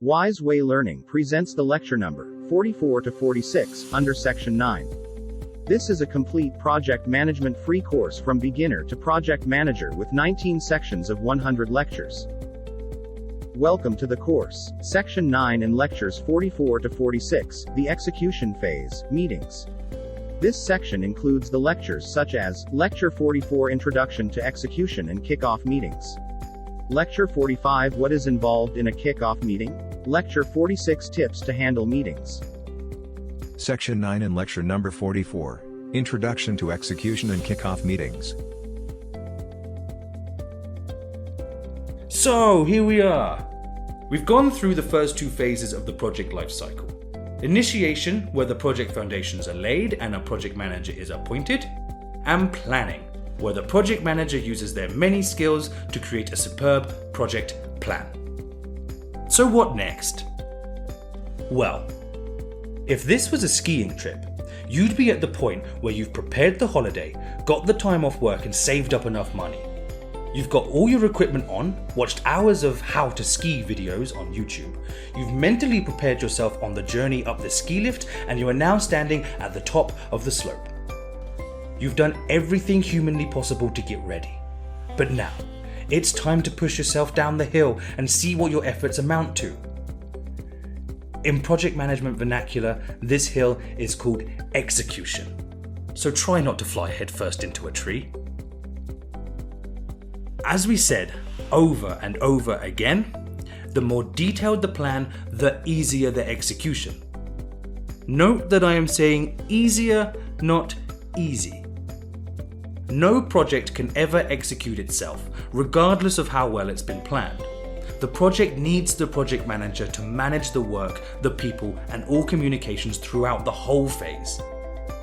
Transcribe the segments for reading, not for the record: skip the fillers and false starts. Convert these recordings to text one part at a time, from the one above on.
Wise Way Learning presents the lecture number 44 to 46 under Section 9. This is a complete project management free course from beginner to project manager with 19 sections of 100 lectures. Welcome to the course, Section 9 and lectures 44 to 46, the execution phase, meetings. This section includes the lectures such as, Lecture 44 Introduction to Execution and Kickoff Meetings. Lecture 45 What is involved in a kickoff meeting? Lecture 46 Tips to handle meetings. Section 9 and lecture number 44, Introduction to Execution and Kickoff Meetings. So, here we are. We've gone through the first two phases of the project lifecycle. Initiation, where the project foundations are laid and a project manager is appointed, and planning, where the project manager uses their many skills to create a superb project plan. So what next? Well, if this was a skiing trip, you'd be at the point where you've prepared the holiday, got the time off work and saved up enough money. You've got all your equipment on, watched hours of how to ski videos on YouTube. You've mentally prepared yourself on the journey up the ski lift and you are now standing at the top of the slope. You've done everything humanly possible to get ready. But now, it's time to push yourself down the hill and see what your efforts amount to. In project management vernacular, this hill is called execution. So try not to fly headfirst into a tree. As we said over and over again, the more detailed the plan, the easier the execution. Note that I am saying easier, not easy. No project can ever execute itself, regardless of how well it's been planned. The project needs the project manager to manage the work, the people, and all communications throughout the whole phase.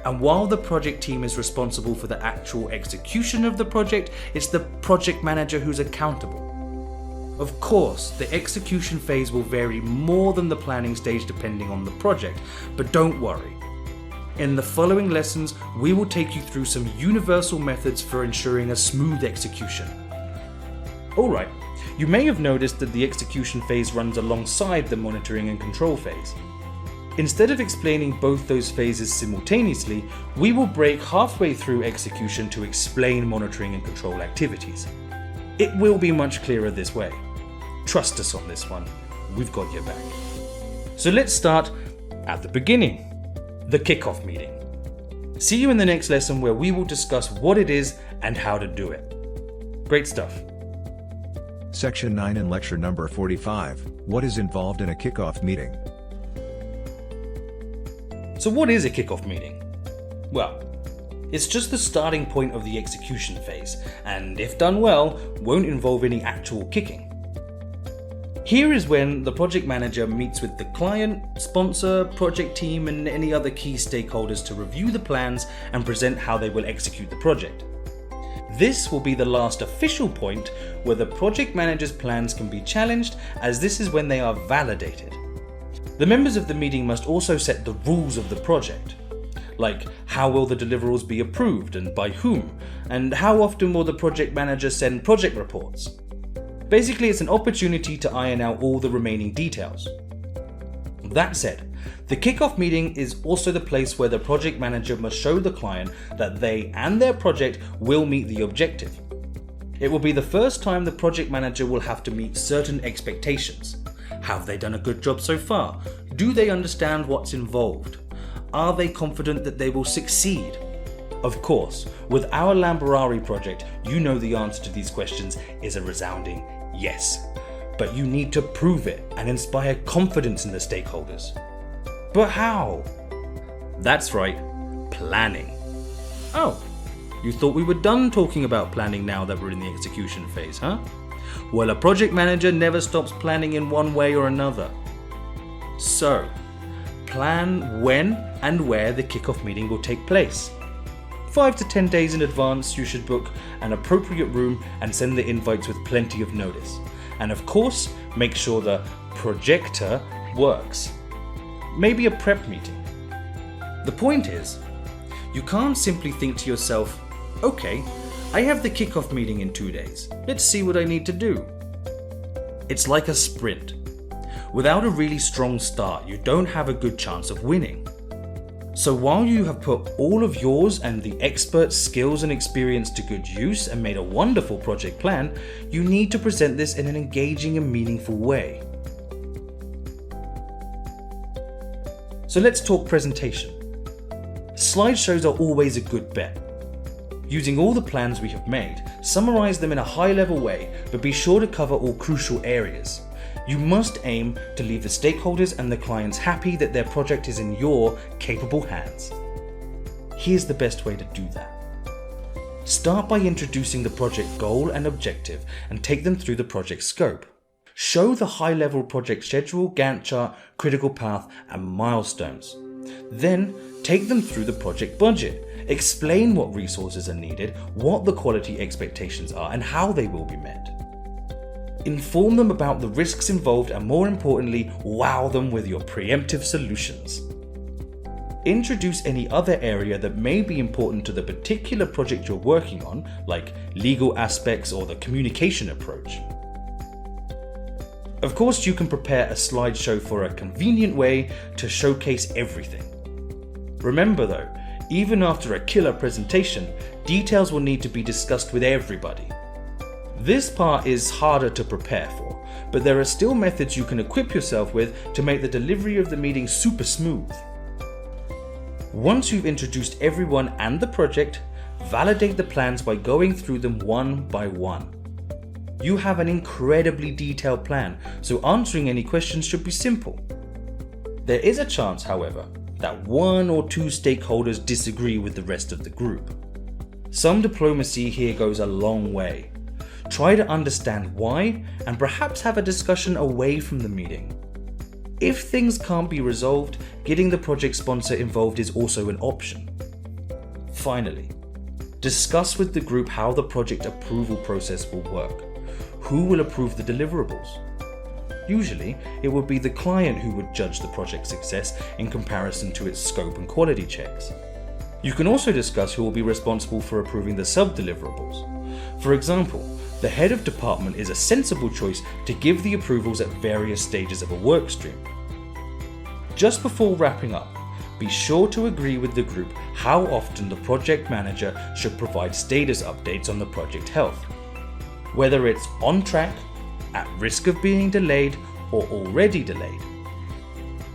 And while the project team is responsible for the actual execution of the project, it's the project manager who's accountable. Of course, the execution phase will vary more than the planning stage depending on the project, but don't worry. In the following lessons, we will take you through some universal methods for ensuring a smooth execution. Alright, you may have noticed that the execution phase runs alongside the monitoring and control phase. Instead of explaining both those phases simultaneously, we will break halfway through execution to explain monitoring and control activities. It will be much clearer this way. Trust us on this one, we've got your back. So let's start at the beginning, the kickoff meeting. See you in the next lesson where we will discuss what it is and how to do it. Great stuff. Section 9 and lecture number 45, What is involved in a kickoff meeting? So what is a kickoff meeting? Well, it's just the starting point of the execution phase, and if done well, won't involve any actual kicking. Here is when the project manager meets with the client, sponsor, project team, and any other key stakeholders to review the plans and present how they will execute the project. This will be the last official point where the project manager's plans can be challenged, as this is when they are validated. The members of the meeting must also set the rules of the project, like how will the deliverables be approved and by whom, and how often will the project manager send project reports. Basically, it's an opportunity to iron out all the remaining details. That said, the kickoff meeting is also the place where the project manager must show the client that they and their project will meet the objective. It will be the first time the project manager will have to meet certain expectations. Have they done a good job so far? Do they understand what's involved? Are they confident that they will succeed? Of course, with our Lamborghini project, you know the answer to these questions is a resounding yes. But you need to prove it and inspire confidence in the stakeholders. But how? That's right, planning. Oh, you thought we were done talking about planning now that we're in the execution phase, huh? Well, a project manager never stops planning in one way or another. So, plan when and where the kickoff meeting will take place. 5 to 10 days in advance, you should book an appropriate room and send the invites with plenty of notice. And of course, make sure the projector works. Maybe a prep meeting. The point is, you can't simply think to yourself, okay, I have the kickoff meeting in 2 days. Let's see what I need to do. It's like a sprint. Without a really strong start, you don't have a good chance of winning. So while you have put all of yours and the expert's skills and experience to good use and made a wonderful project plan, you need to present this in an engaging and meaningful way. So let's talk presentation. Slideshows are always a good bet. Using all the plans we have made, summarize them in a high-level way, but be sure to cover all crucial areas. You must aim to leave the stakeholders and the clients happy that their project is in your capable hands. Here's the best way to do that. Start by introducing the project goal and objective and take them through the project scope. Show the high-level project schedule, Gantt chart, critical path, and milestones. Then take them through the project budget. Explain what resources are needed, what the quality expectations are, and how they will be met. Inform them about the risks involved and, more importantly, wow them with your preemptive solutions. Introduce any other area that may be important to the particular project you're working on, like legal aspects or the communication approach. Of course, you can prepare a slideshow for a convenient way to showcase everything. Remember though, even after a killer presentation, details will need to be discussed with everybody. This part is harder to prepare for, but there are still methods you can equip yourself with to make the delivery of the meeting super smooth. Once you've introduced everyone and the project, validate the plans by going through them one by one. You have an incredibly detailed plan, so answering any questions should be simple. There is a chance, however, that one or two stakeholders disagree with the rest of the group. Some diplomacy here goes a long way. Try to understand why and perhaps have a discussion away from the meeting. If things can't be resolved, getting the project sponsor involved is also an option. Finally, discuss with the group how the project approval process will work. Who will approve the deliverables? Usually, it would be the client who would judge the project success in comparison to its scope and quality checks. You can also discuss who will be responsible for approving the sub-deliverables. For example, the head of department is a sensible choice to give the approvals at various stages of a work stream. Just before wrapping up, be sure to agree with the group how often the project manager should provide status updates on the project health. Whether it's on track, at risk of being delayed, or already delayed.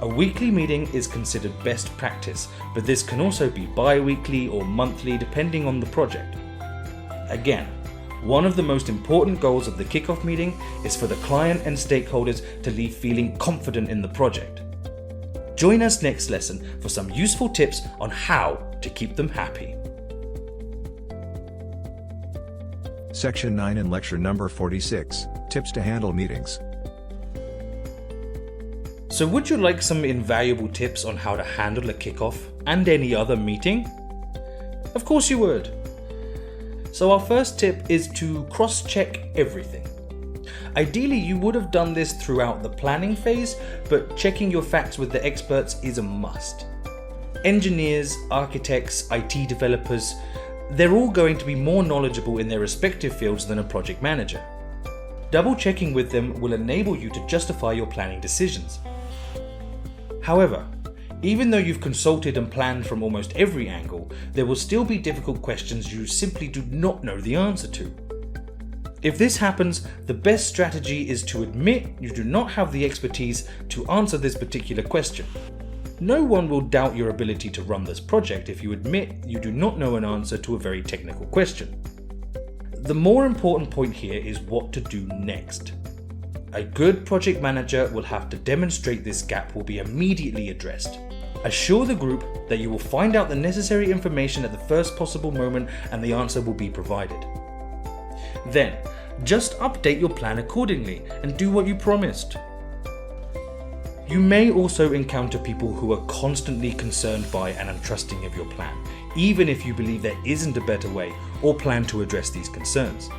A weekly meeting is considered best practice, but this can also be bi-weekly or monthly depending on the project. Again, one of the most important goals of the kickoff meeting is for the client and stakeholders to leave feeling confident in the project. Join us next lesson for some useful tips on how to keep them happy. Section 9 and lecture number 46, Tips to Handle Meetings. So would you like some invaluable tips on how to handle a kickoff and any other meeting? Of course you would. So our first tip is to cross-check everything. Ideally, you would have done this throughout the planning phase, but checking your facts with the experts is a must. Engineers, architects, IT developers, they're all going to be more knowledgeable in their respective fields than a project manager. Double checking with them will enable you to justify your planning decisions. However, even though you've consulted and planned from almost every angle, there will still be difficult questions you simply do not know the answer to. If this happens, the best strategy is to admit you do not have the expertise to answer this particular question. No one will doubt your ability to run this project if you admit you do not know an answer to a very technical question. The more important point here is what to do next. A good project manager will have to demonstrate this gap will be immediately addressed. Assure the group that you will find out the necessary information at the first possible moment and the answer will be provided. Then, just update your plan accordingly and do what you promised. You may also encounter people who are constantly concerned by and untrusting of your plan, even if you believe there isn't a better way or plan to address these concerns.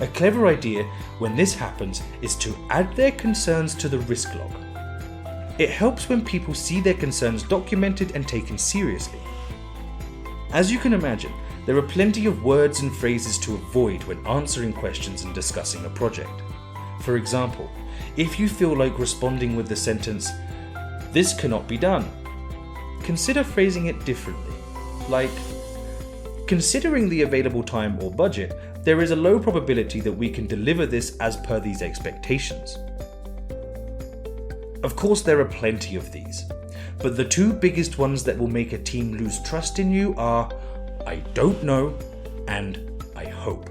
A clever idea when this happens is to add their concerns to the risk log. It helps when people see their concerns documented and taken seriously. As you can imagine, there are plenty of words and phrases to avoid when answering questions and discussing a project. For example, If you feel like responding with the sentence, "This cannot be done," consider phrasing it differently. Like, "Considering the available time or budget, there is a low probability that we can deliver this as per these expectations." Of course, there are plenty of these, but the two biggest ones that will make a team lose trust in you are "I don't know" and "I hope."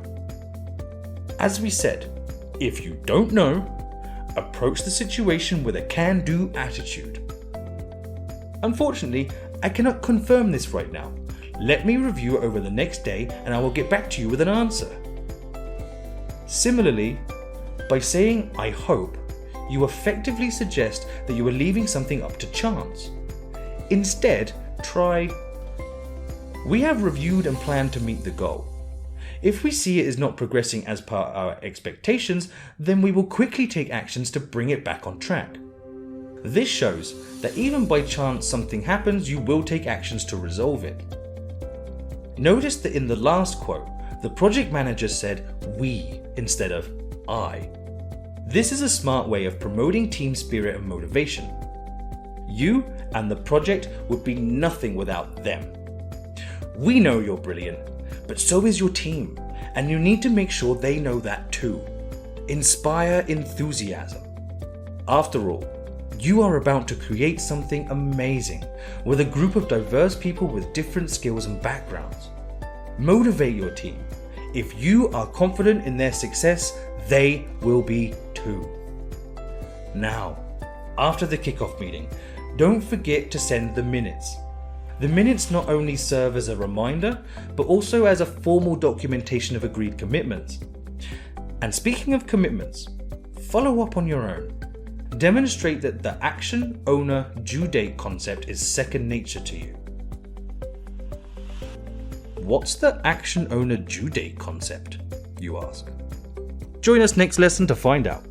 As we said, if you don't know, approach the situation with a can-do attitude. Unfortunately, I cannot confirm this right now. Let me review it over the next day and I will get back to you with an answer. Similarly, by saying "I hope," you effectively suggest that you are leaving something up to chance. Instead, try, "We have reviewed and planned to meet the goal. If we see it is not progressing as per our expectations, then we will quickly take actions to bring it back on track." This shows that even by chance something happens, you will take actions to resolve it. Notice that in the last quote, the project manager said "we" instead of "I." This is a smart way of promoting team spirit and motivation. You and the project would be nothing without them. We know you're brilliant, but so is your team, and you need to make sure they know that too. Inspire enthusiasm. After all, you are about to create something amazing with a group of diverse people with different skills and backgrounds. Motivate your team. If you are confident in their success, they will be too. Now, after the kickoff meeting, don't forget to send the minutes. The minutes not only serve as a reminder, but also as a formal documentation of agreed commitments. And speaking of commitments, follow up on your own. Demonstrate that the action, owner, due date concept is second nature to you. What's the action, owner, due date concept, you ask? Join us next lesson to find out.